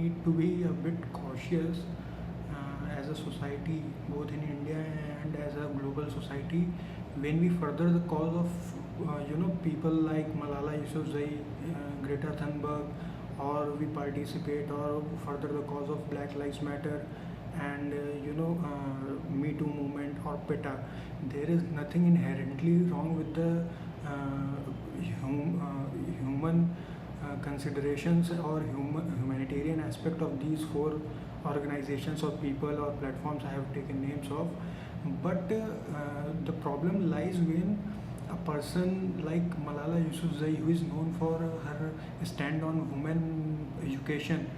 need to be a bit cautious as a society, both in India and as a global society, when we further the cause of people like Malala Yousafzai, Greta Thunberg, or we participate or further the cause of Black Lives Matter and Me Too movement or PETA. There is nothing inherently wrong with the human considerations or humanitarian aspect of these four organizations or people or platforms I have taken names of. But the problem lies when a person like Malala Yousafzai, who is known for her stand on women education,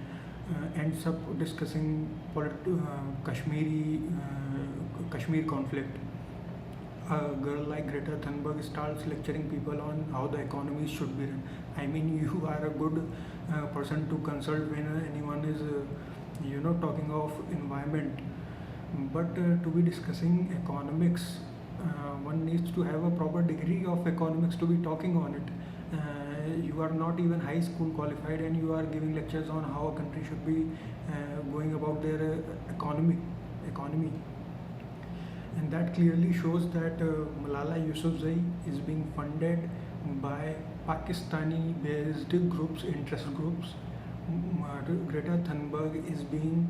ends up discussing Kashmir conflict. A girl like Greta Thunberg starts lecturing people on how the economy should be run. I mean, you are a good person to consult when anyone is, talking of environment. But to be discussing economics, one needs to have a proper degree of economics to be talking on it. You are not even high school qualified, and you are giving lectures on how a country should be going about their economy. And that clearly shows that Malala Yousafzai is being funded by Pakistani based groups, interest groups. Greta Thunberg is being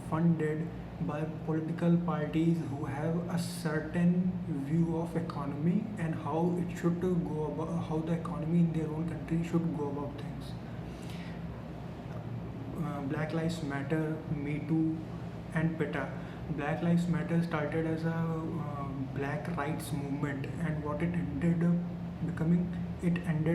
funded by political parties who have a certain view of economy and how it should go about, how the economy in their own country should go about things. Black Lives Matter, Me Too, and PETA. Black Lives Matter started as a black rights movement, and what it ended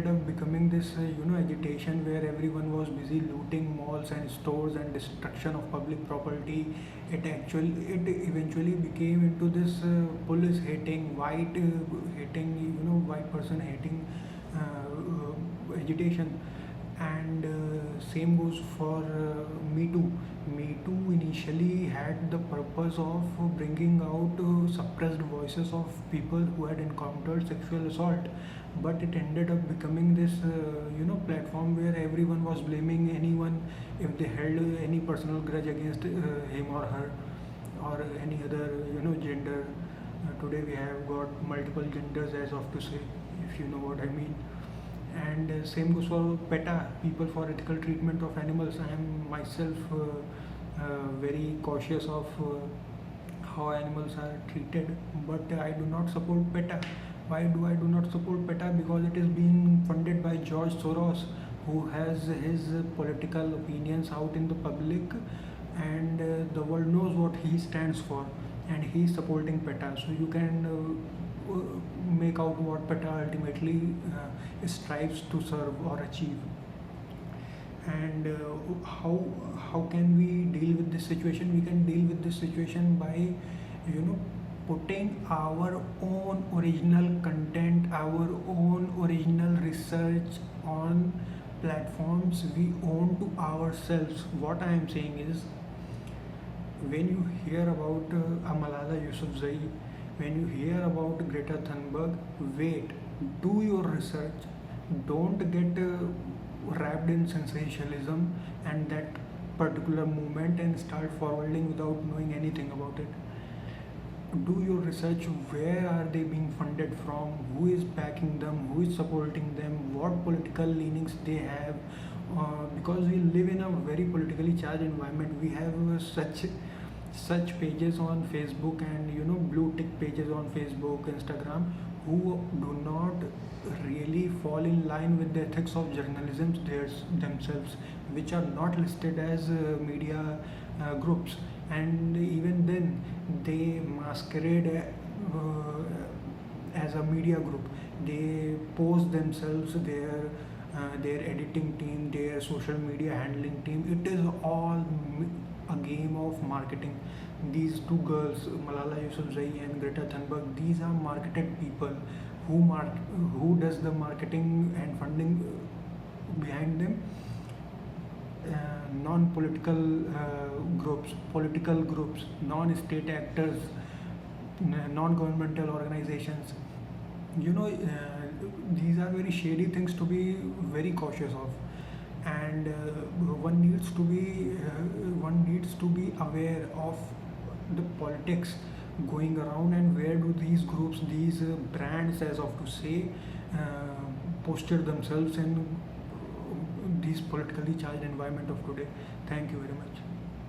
up becoming this agitation where everyone was busy looting malls and stores and destruction of public property. It eventually became into this police hating, white person hating agitation. And same goes for Me Too. Me Too initially had the purpose of bringing out suppressed voices of people who had encountered sexual assault, but it ended up becoming this platform where everyone was blaming anyone if they held any personal grudge against him or her or any other gender. Today we have got multiple genders, as of to say, if you know what I mean. And same goes for PETA, People for Ethical Treatment of Animals. I am myself very cautious of how animals are treated, but I do not support PETA. Why do I do not support PETA? Because it is being funded by George Soros, who has his political opinions out in the public, and the world knows what he stands for, and he is supporting PETA. So you can make out what PETA ultimately strives to serve or achieve. And how can we deal with this situation? We can deal with this situation by putting our own original content, our own original research on platforms we own to ourselves. What I am saying is, when you hear about Malala Yousafzai, when you hear about Greta Thunberg, wait, do your research. Don't get wrapped in sensationalism and that particular movement and start forwarding without knowing anything about it. Do your research. Where are they being funded from? Who is backing them? Who is supporting them? What political leanings they have? Because we live in a very politically charged environment. We have such pages on Facebook and blue tick pages on Facebook, Instagram, who do not really fall in line with the ethics of journalism themselves, which are not listed as media groups, and even then they masquerade as a media group. They post themselves, their editing team, their social media handling team. It is all a game of marketing. These two girls, Malala Yousafzai and Greta Thunberg, these are marketed people. Who does the marketing and funding behind them? Non-political groups, political groups, non-state actors, non-governmental organizations. These are very shady things to be very cautious of, and one needs needs to be aware of the politics going around, and where do these groups, these brands, as of to say, posture themselves in this politically charged environment of today. Thank you very much.